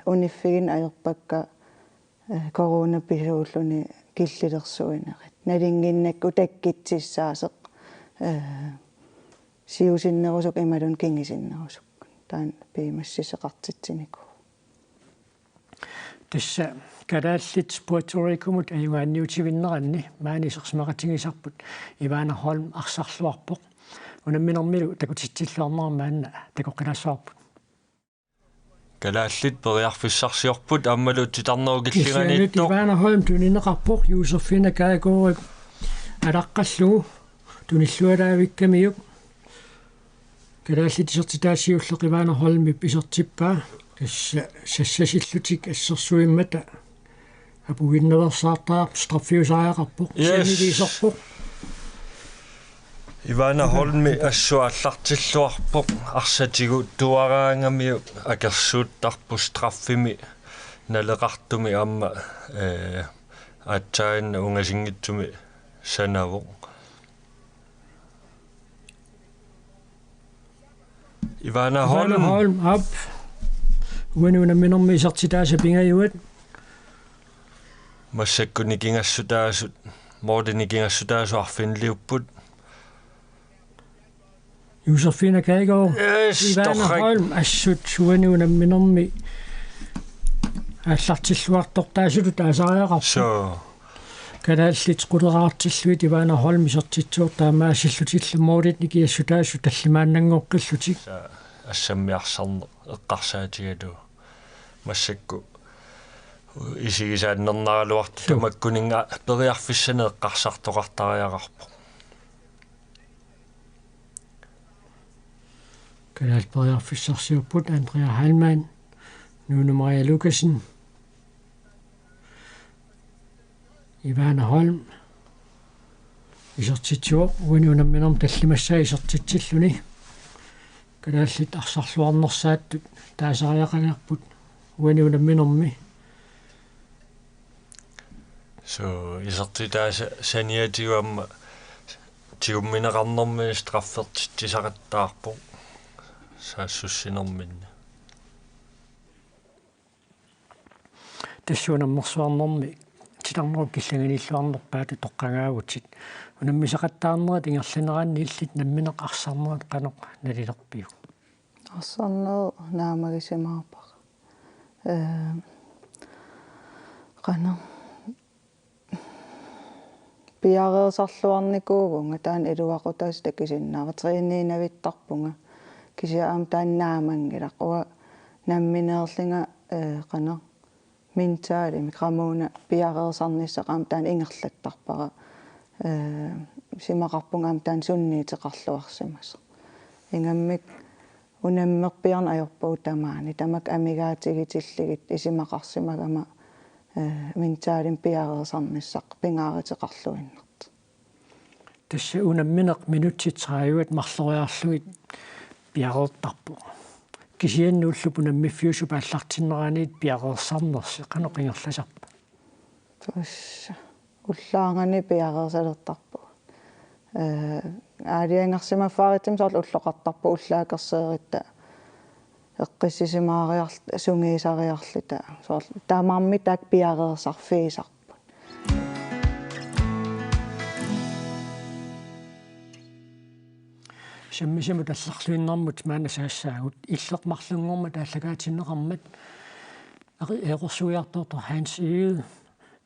униффигин аерпакка коронаписууллуни киллилерсуинерит налингиннакку таккитсиссаасеқ сиусиннерусук ималун кингисиннерусук таан пимассисеқартитсиникуу тасса калааллит пуэрторикумут аюгаанниутивиннеранни маанисерсмақатигисарпут ивана холм арсарлуарпоқ унамминэрмилу такутитсиллуарнермаанна такоқилассуарпут калааллит периарфиссарсиорпут аммалу титарнеругиллиганииттоо ивана холм тунинеқарпоқ юусефина каагоорик алаққаллугу туниллуалаавиккамиук калааллит сертитаасиуллеқ ивана холмип исертиппаа тасса сассасиллутик ассерсуиммата апугиннерсаартаа страффиусааяқарпоқ симилисерпоқ Ивана Холми ассуаллартиллуарпоқ арсатигу туараангамиу акерсууттарпу страффими налеқартуми аама аатсаанна унгасингитсуми санавоқ Ивана Холм ап уануна минерми сертитааса пингаюат массаккуни кингассутаасут моодини кингассутаасуарфинлиуппут Josefina Kajgaard, Ivana Holm, assut suanuunamminermi аллартиллуарторtaasulu таасариақарпу калааллит quleraartilluit Ивана Holm isертитсуор таамаасиллутиллумоолит никиассутаасу таллимааннангоққиллутик ассаммиарсарне эққарсаатигалу массакку исигисааннернаралуарту тамаккунинга периарфиссане эққарсартоқартариақарпу Kanal perriarfissarsiupпут Andrea Hallmann, Nune Maria Lucasen, Ivana Holm, isertitsuo uanuunamminerm tallimassаа isertitsilluni kanaallit arsarluarnersaattut taasariaqangarput uanuunamminermi so isertitaasa saniatiuamma tiummineqarnermi straffertittisaqattaarpu саассуссинерминна тассуунаммерсуарнерми тиларнеру киллаганиллуарнерпаату тоққангаагутсит унаммисақаттаарнерат ингерланераанни иллит намминеқ арсарнерат қанеқ налилерпиу арсарнер наамагисимаарпақ қана пиареерсарлуарникуугунга таан илуақутаас такисиннаава триинниинавиттарпунга кисиаам тааннаамангилақ намминеерлинга қана минтаали микрамуна пиареерсарниссақаам таан ингерлаттарпара симақарпунгаам таан сунниитеқарлуарсимас ингаммик унаммерпиарна ajorpuu tamaani tamak amigaatigitilligit isimaqarsimagama ментаалин пиареерсарниссақ пингааритеқарлуиннарт тасса унамминеқ минутситрааюат марлориарлугит пиареэртарпу кисианнууллу пунаммиффиусу пааллартиннераанит пиареерсарнерси каноқингерласарпа тусса уллаангани пиареерсалертарпу аалиангарсимаффааритим соорлу уллоқартарпу уллаакерсееритта эққиссисимаариарл сунгиисариарлита соорлу таамаарми таак пиареерсарфиисарпут саммисиму талларлуиннэрмут маанасаассаагут иллеқмарлунгорма тааллагаатиннеқармат эқорсуиартуутор хаансиил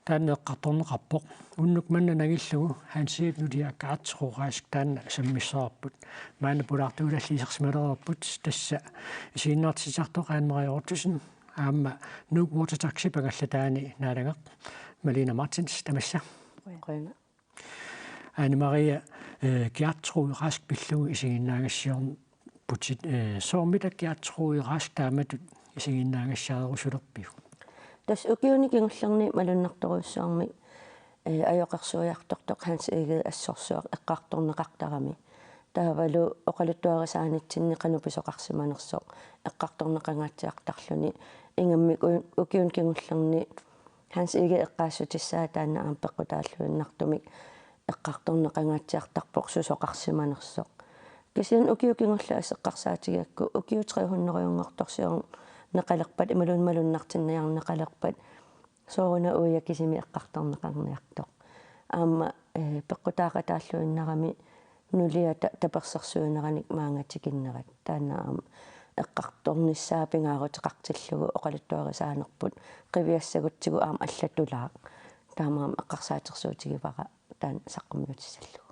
таанеэққарторнеқарпоқ уннук манна нагиллугу хаансиит нутиаккаатсеқураасик таанна саммиссаарпут маана пулаартуулаллисерсималерерпут тасса исииннаартисартоқаанмериортусин аама нук water-taxi пагалла таани наалагеқ Малина Мартинс тамасса қойна Anne-Maria Gertrud Rask Billug isinginaagasiorn putit soormita Gertrud Rask taamatut isinginaagasiarusullerpiu tas ukiunikingullerni malunnartoruussuarmi ajoqersuiartortoq hans eget assorsuaq eqqaartorneqartarami taavalu oqaluttuarisaanitsinni qanupisoqarsimanersoq eqqaartorneqangaatiartarluni ingammik ukiunikingullerni hans eget eqqaassutissaa taanna aampeqqutaalluinnartumik eqqaartorneqangaatiartarpoq susoqarsimanersoq kisian ukiukingullu aseqqarsaatigiakku ukiutriuhunneruyunngortorsiorun neqalerpat imalunmalunnartinniarneqalerpat sooruna uiakisimi eqqartorneqarniartoq aama peqqutaaqataalluinnarami nulia tapersersuuneranik maangatikinnerat taanna aama eqqartornissaapingaaruteqartillugu oqaluttuarisaanerput qiviassagutigu aama allatulaaq taamaam eqqarsaatersuutigivara taan saqqummiutissallugu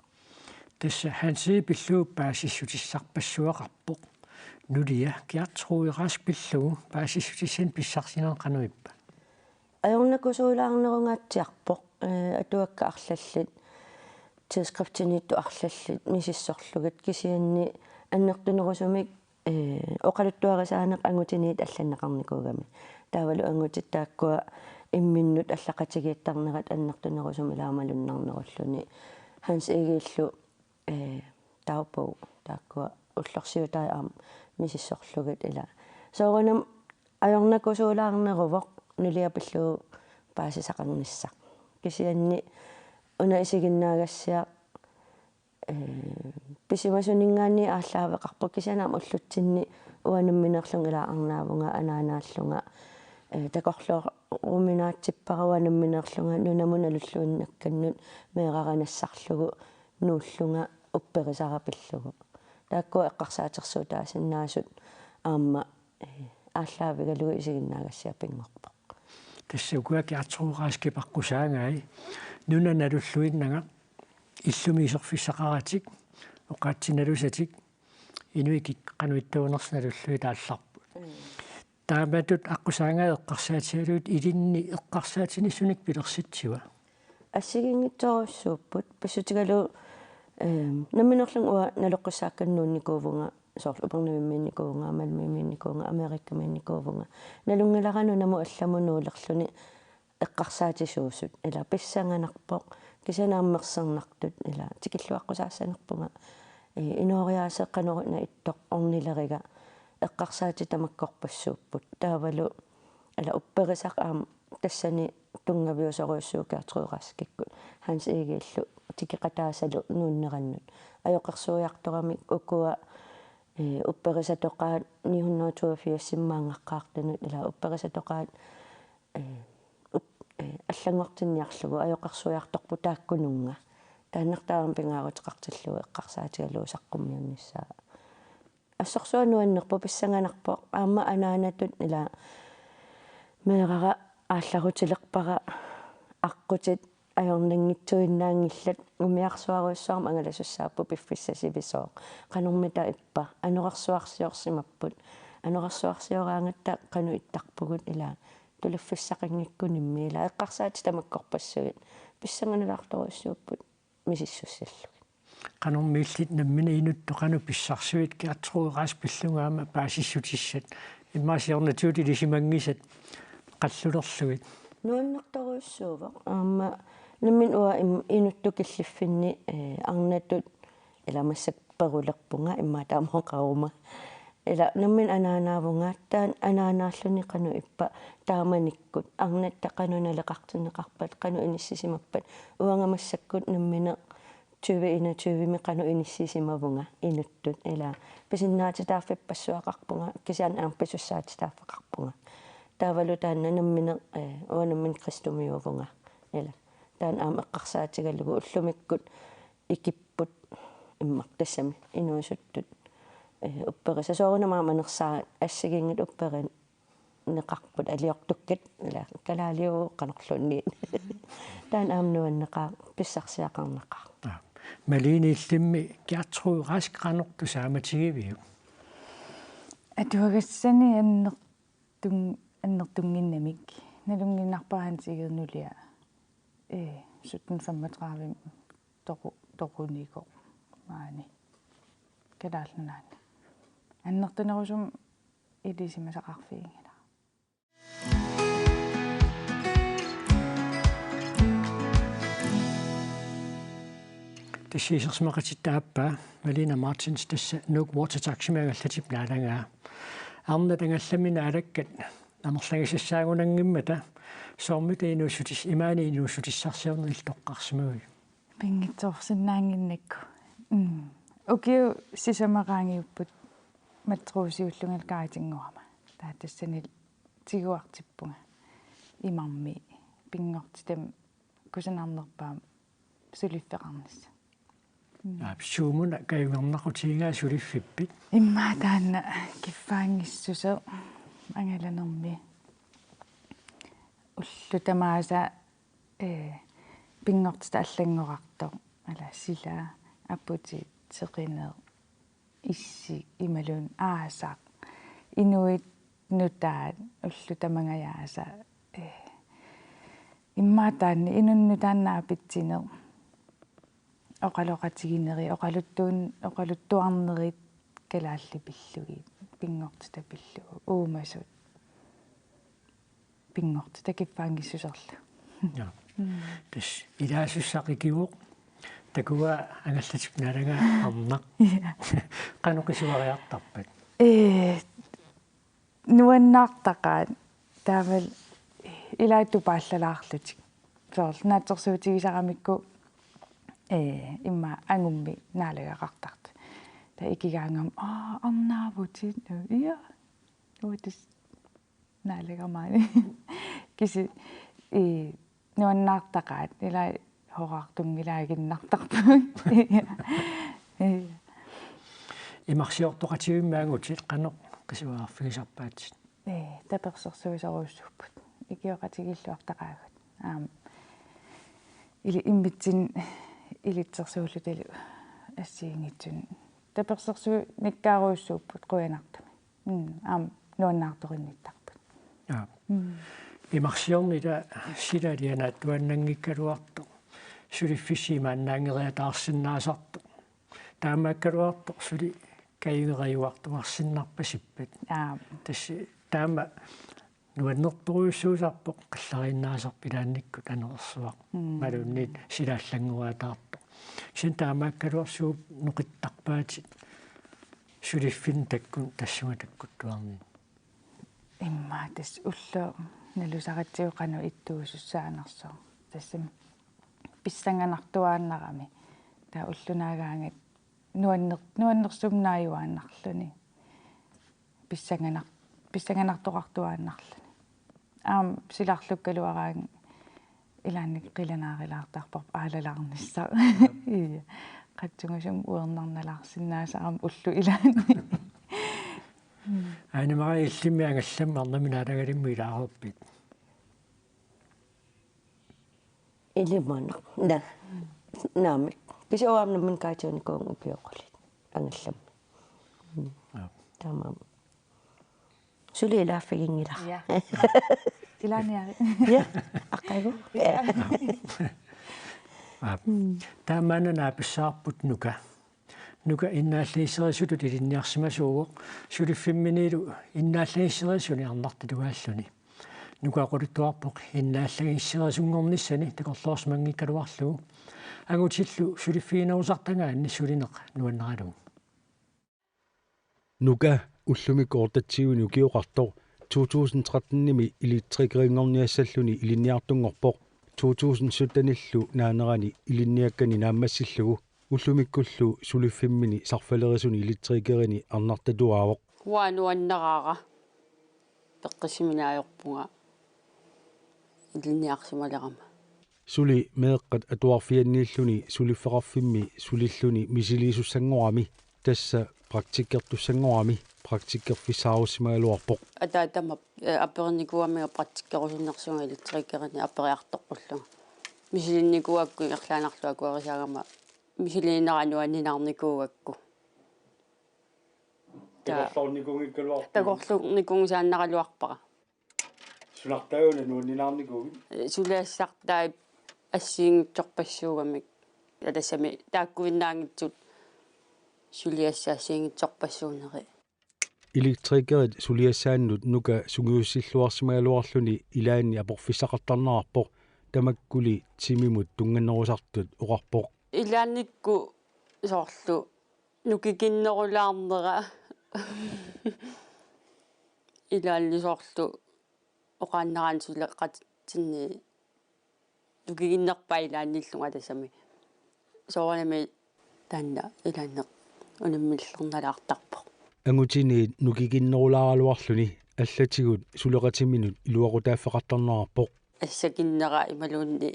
tassa hansi pilluup paasissutissarpassuaqarpoq nulia Gertrud Rask Billug paasissutissan pissarsineeqanuippa ajornakusuulaarnerungaatiarpoq atuakka arlallit tidsskriftinittu arlallit misissorlugit kisianni annertunerusumik oqaluttuarisaaneq angutiniit алланнеқарникуугами таавалу ангутиттааккуа имминнут аллақатигииттарнерат аннертунерусум илаамалуннарнеруллуни ханс игииллу таупау тааккуа уллорсиутаа аам мисиссорлугит ила соорунам ajornakusuulaarneruvоq нулиапиллуу паасисақарниссақ кисианни уна исигиннаагасса писимасунингаани ааллаавеқарпу кисианаам уллутсинни уанамминерлун илаарнаавунга анаанааллунга такорлууминаатсиппаруанамминерлунга нунамуналуллуиннакканнут меэраранассарлугу нууллунга упперисарапиллугу тааккуа эққарсаатерсуу таасиннаасут аама ааллаавигалугу исигиннаагассиа пингорпо тассукуа Gertrud Rask паққусаангаи нунаналуллуиннага иллумисерфиссақаратик оқаатсиналусатик инуикик қануиттуунерсналуллуи таалларпу тааматут аққусаангаа эққарсаатигалуут илинни эққарсаатиниссуник пилерситсуа ассигингитсоруссууппут писсутигалу намминерлун уа налоққиссаакканнуунникуувунга соорлу упернавиммиинникуунга малмимиинникуунга америккамиинникуувунга налунгиларану наму алламунуулерлуни эққарсаатисуусут ила писсанганарпоқ кисанааммерсернартут ила тикиллуаққусаассанерпунга инориаасеққанорина иттоқ орнилерига эққарсаати тамаккорпассууппут таавалу ала упперисақ аама тассани тунгавиусоруйуссуу Gertrud Raskikкут ханс игииллу тикиқатаасалу нууннераннут ajоқерсуиарторамик укуа упперисатоқаат 982 симмаангаққаартанут ила упперисатоқаат аллангортинниарлугу ajоқерсуиарторпу тааккунунга тааннартаарам пингаарутеқартиллугу эққарсаатигалуу саққуммиунниссаа ассорсуануаннерпу писсанганарпо аама анаанатут ила меэрара аалларутилерпара аққутит ajornanngitsuinnaangillat umiarsuaruissuarma angalassussaappu piffissasivисоо qanurmita ippa anorarsuarsiorsimapпут anorarsuarsiораангатта qanu ittарпугут ила тулуффиссақингиккунимми ила эққарсаати тамаккорпассугит писсанганалаарторуссууппут мисиссуссаллуги qanummiillit nammina inuttoqanu pissarsuit kiartruuqaaspillungaama paasissutissat immaasiornatuut ilisimangisat qallulerluit nuannertoruussuuva aamma nammin uа inuttukilliffinni arnatut ilamassat perulerpunga immaataamooqaruma ila nammin anaanaavungaattaan anaanaalluni qanu ippa taamanikkut arnatta qanunaleqartinneqarpat qanu inissisimappat uangamassakkut nammina 2021 qanu inissisimavunga inuttut ila pisinnaatitaarfipassuaqarpunga kisian aarpisussaatitaaffaqarpunga taavalu taanna nammina uanammin kristumiuvunga ila taan aam eqqarsaatigallugu ullumikkut ikipput immartassami inuusuttut upperisa soorunamaamanersaa assagingit upperin neqarput aliortukkat ila kalaaliu qanorlunniit taan aam nuanneqaa pissarsiaqarneqaa maliniillimmi kiartruuqaas qanortu saamatigiviu atuagassani annertunginnamik nalunginnarpaantigernulia 1735 toquniiko maani kadaallunaani аннертунерусум илисимасақарфиингила тиссисерсмақатиттааппа Малина Мартинс тасса нук watertaximaгаллатип наалангаа арнатангалламина алаккат амерлангиссаагунангиммата соормитаинуусутис имааниинуусутиссарсиорну иллоққарсимуи пингитсорсиннаангиннакку окиу сисамараангиуппут матруусиуллунгал каатингуама таатассани тигуартиппунга имарми пингортитам кусанаарнерпаам сулиффеқарнисса суумуна каюнгернақутиингаа сулиффиппит иммаа таанна киффаангиссусе ангаланерми уллутамааса пингортита аллангорартоо ала сила аппути теқинер исси ималун аасақ инуит нутаат уллутамангаяаса иммаатаанни инуннутааннаа питсинер оқалоқатигинери оқалуттуарнерит калаалли пиллуги пингортита пиллугу уумасут пингортита киффаангиссусерлу я тас илаасуссақикивоқ такуа ангаллатип налага арнақ каноқисуариартарпат нуаннаартақаат таавал илаатту пааллалаарлутик соорл наатсерсуутигисарамикку имма ангумми наалагақартарт та икигаангам арнаавутит иа уутис наалагамаани киси нуаннаартақаат илаа хорартунгилаагиннартарпу имарсиортоқатигиммаангутит қано қисуаарфигисарпаатит таперсерсуисаруussupпут икиоқатигиллуартақаагут или иммитсин илитсерсуулуталу ассиингитсун таперсерсуу никкааруussupпут қуянартами нуаннаарторинниттарпут имарсиорнита силалианаат туаннангиккалуарто сулиффисимааннаангериатаарсиннаасарто таамааккалуарто сули каюнгериуартуарсиннарпасиппат тасси таама нуаннерторуйуссуусарпо қаллариннаасарпилаанникку танерсуақ малуннит силааллангуаатаарто син таамааккалуарсууп ноқиттарпаатит сулиффин таккун тассуга таккуттуарни имма тас уллу налусаратсиуқану иттуусуссаанерсоо тассам писсанганартуааннарами таа уллунаагаангат нуаннерсумнааюааннарлуни писсанганартоқартуааннарлуни силарлуккалуараан илаанник қиланаарилаартарпар аалалаарнisса ия қатсугасум уернарналаарсиннаасаарам уллу илаанни аанамара иллиммиангалламма арнаминаалагалимми илааруппит илимана да наами кисоаамнаммин каатиуникуун упиоқалит ангаллам тамам сулилааффигингила илааниари я аққайгу таамаанана писсаарпут нука nuka innaallииссерисутут илинниарсимасуугоq сулиффимминилу иннааллииссерисуни арнартитугааллуни nuka aquluttuarpoq innaаллагииссерисунгорниссани такорлоорсмангиккалуарлугу агутиллу сулиффигинерусартангаанни сулинеq нуаннералугу nuka уллумиккоортатсигуни укиоқартоқ 2013-ними илиттрикерингорниассаллуни илинниартунгорпоқ 2017-ниллу наанерани илинниаккани нааммассиллугу уллумиккуллу сулиффиммини сарфалерисуни илиттрикерини арнартатуаавоқ уануаннераара пеққисиминаajorpunga илинниарсималерама сули меэққат атуарфианнииллуни сулиффеқарфимми сулиллуни мисилиисуссангорами тасса практиккертуссангорами практиккерфисааруссимагалуарпоқ атаатама аперникуамига практиккерусуннэрсуга илиттрикерини апериарторпуллуга мисилинникуакку иерлаанарлуа куарисаагама мисилиинерануаннинаарникуугакку такорлуникунгиккалуарпа сулартаагуна нуаннинаарникууги сулаассартаа ассиингитсорпассуугамик алассами тааккуиннаангитсут сулиассаасиингитсорпассуунери электрикерит сулиассааннут нука сугиуссиллуарсимагалуарлуни илаанни апорфиссақартарнерарпоқ тамаккули тимимут тунганнерусартут оқарпоқ илаанникку соорлу нукикиннерулаарнера илаалли соорлу оқааннеран сулеққатинни нукикиннерпа илаанниллунга тасами соорнами таанна илаанне унаммиллерналаартарпоқ ангутини нукикиннерулааралуарлуни аллатигут сулеқатиминут илуақутааффеқартарнерарпоқ ассакиннера ималуунни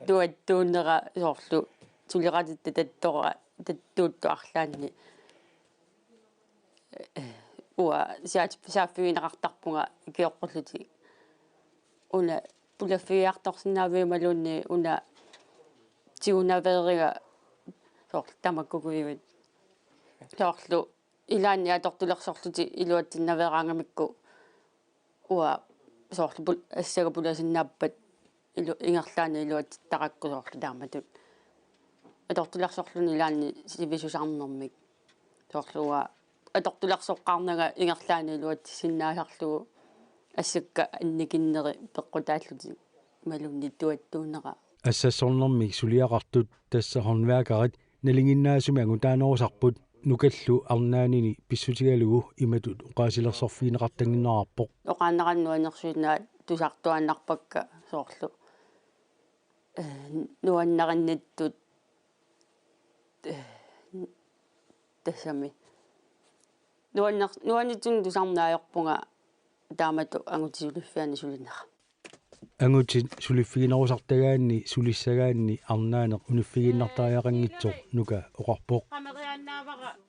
туаттууннера соорлу сулеқатитта таттора таттуутто арлаанни уа сааффигинеқартарпунга икиоққуллути уна пулаффиартарсинаавималуунни уна тиунаверига соорлу тамаккукуивит соорлу илаанни атортулерсорлути илуатсиннавераангамикку уа соорлу ассага пуласиннааппат ингерлаани илуатситтаракку соорлу тааматут атортулерсорлуни илаанни сивисусаарнэрмик соорлуа атортулерсоққарнага ингерлаани илуатсиннаасарлугу ассакка анникиннери пеққутааллути малунни туаттуунера ассассорнэрмик сулиақартут тасса хорнвærкарит налингиннаасуми агутаанерусарпут нукаллу арнаанини писсутигалугу иматут оқаасилерсорфиинеқартангиннерарпоқ оқааннераннуанерсуинаа тусартуаннарпакка соорлу нуаннериннаттут тассами нуаннитсун тусарнаajorpunga таамату ангутисулиффиани сулинера ангутит сулиффигинерусартагаанни сулиссагаанни арнаанеқ униффигиннартариақангитсо нука оқарпоқ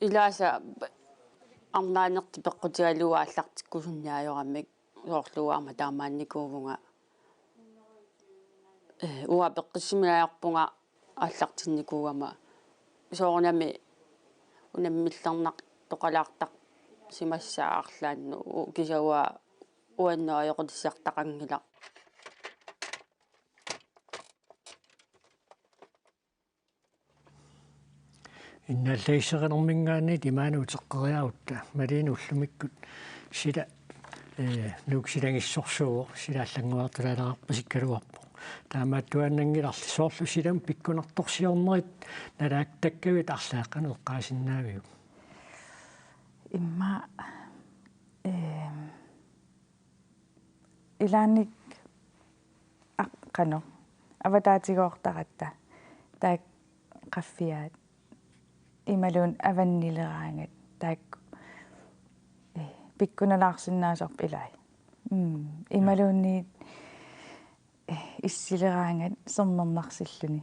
илааса арнаанерти пеққутигалуа аллартиккусуннаajораммик соорлуаама таамаанникуувнга уа пеққиссиминаajorpunga аллартинникуугама соорнами унаммиллернақ тоқалаартақ симассаарлаанну кисауа уаннаajоқутиссартақангила инналлаиссеринэрмингаани тимаануутеққериарутта малиину уллумиккут сила нуксилангиссорсууо силааллангуартулаалерарпасиккалуарпо таамааттуаннангиларли соорлу силам пиккунарторсиорнерит налаак таккавит арлааққану эққаасиннаавиу имма илааник аққано аватаатигоортаратта таак қаффиаат ималуун аваннилераангат таак пиккуналаарсиннаасорп илай ималуунни иссилераангат сорнернарсиллуни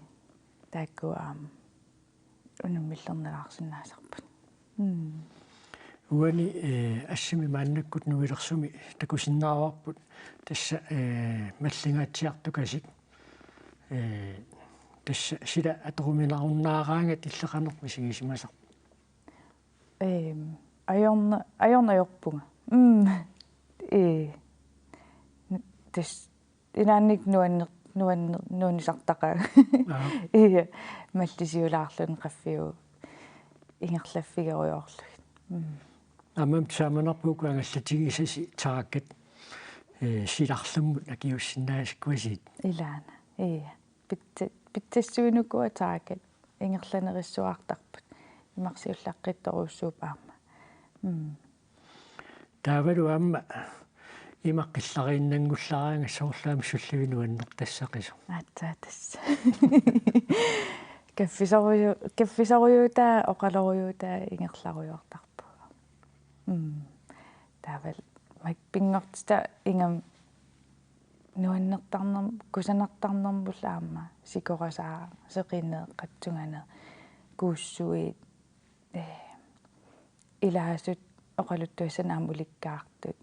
тааккуаама унаммиллерналаарсиннаасарпут уани ассими мааннаккут нуилерсуми такусиннааруарпут тасса маллингаатсиартукасик тасса сила аторуминаруннаараангат иллеқанерми сигисимасар аёрнаёрпунга тас илаанник нуаннисартаqa маллисиулаарлун qaффиу ингерлаффигеруйоорлугит амам тааманарпук ангаллатигисаси тааккат силарлуммут акиуссиннаасиккуасит илаана питтассуинукуа тааккат ингерланериссуартарпут имарсиуллаққитторуссууп аама таавалу аама имаққилларииннангуллараанга соорлаам сулливинуаннер тассақисо атсаатасса каффисаруйутаа оқалоруйутаа ингерларуйуартарпу таавал макпингортита ингам нуаннертарнерм кусанартарнермулла аама сикорасаа сеқиннеэққатсунгане кууссуит илаасут оқалуттуасанаамуликкаартут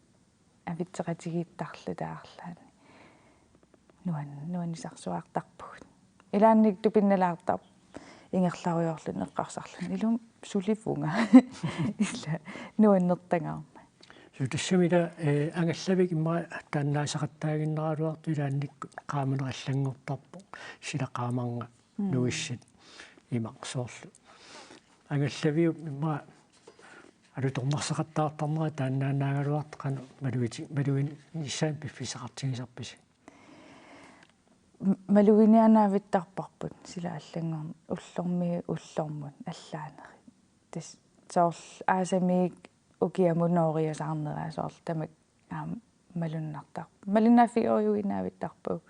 авитсеқатигииттарлу таарлаани нуаннисарсуартарпугут илаанник тупинналаартар ингерларуйорлун эққарсарлун илум суливунга ила нуаннертангаама сутассамила ангаллавик имма тааннаасақаттаагиннералуарту илаанникку qaamanerallangortarpu силақаамарга нуиссит имақсоорлу ангаллавиуп имма алуторнарсақаттаартарнера тааннаанаагалуартақану малуин ниссаан пиффисақартигисарписи малуинианаавиттарпарпут сила аллангорн уллормиу уллормут аллаанери тас соорл аасамиик укиамуноориасаарнераа соорл тамак малуннартар малунаафиориуинаавиттарпу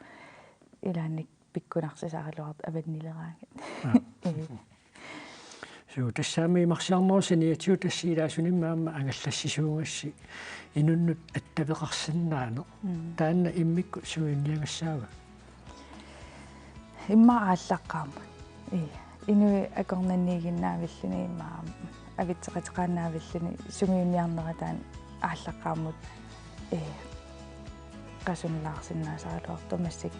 илаанник пиккунарсисаарилуарт аваннилераангат суу тассаами марсиарнерусани атиу тассиилаасуниммаама ангаллассисуунгасси инуннут аттавеқарсинаане таанна иммикку суинниагассаава имма ааллаққаама инуи акорнанниигиннаавиллуни имаа авитсеқатеқаанаавиллуни сунгиунниарнера таан ааллаққаамут qasunnlaarsinnaasaaluartumassik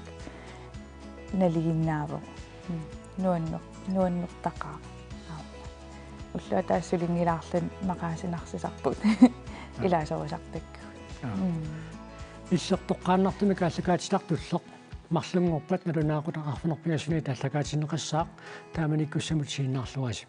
naligиннааво нуаннертақаа уллуа таассулингилаарлун мақаасинарсисарпут илаасорусартакку иссертоққааннартуми кааллакаатилартуллеқ марлунгорпат налунаақутақарфунерпигасуни тааллакаатинеқассаақ тааманиккуссамут сииннаарлуаси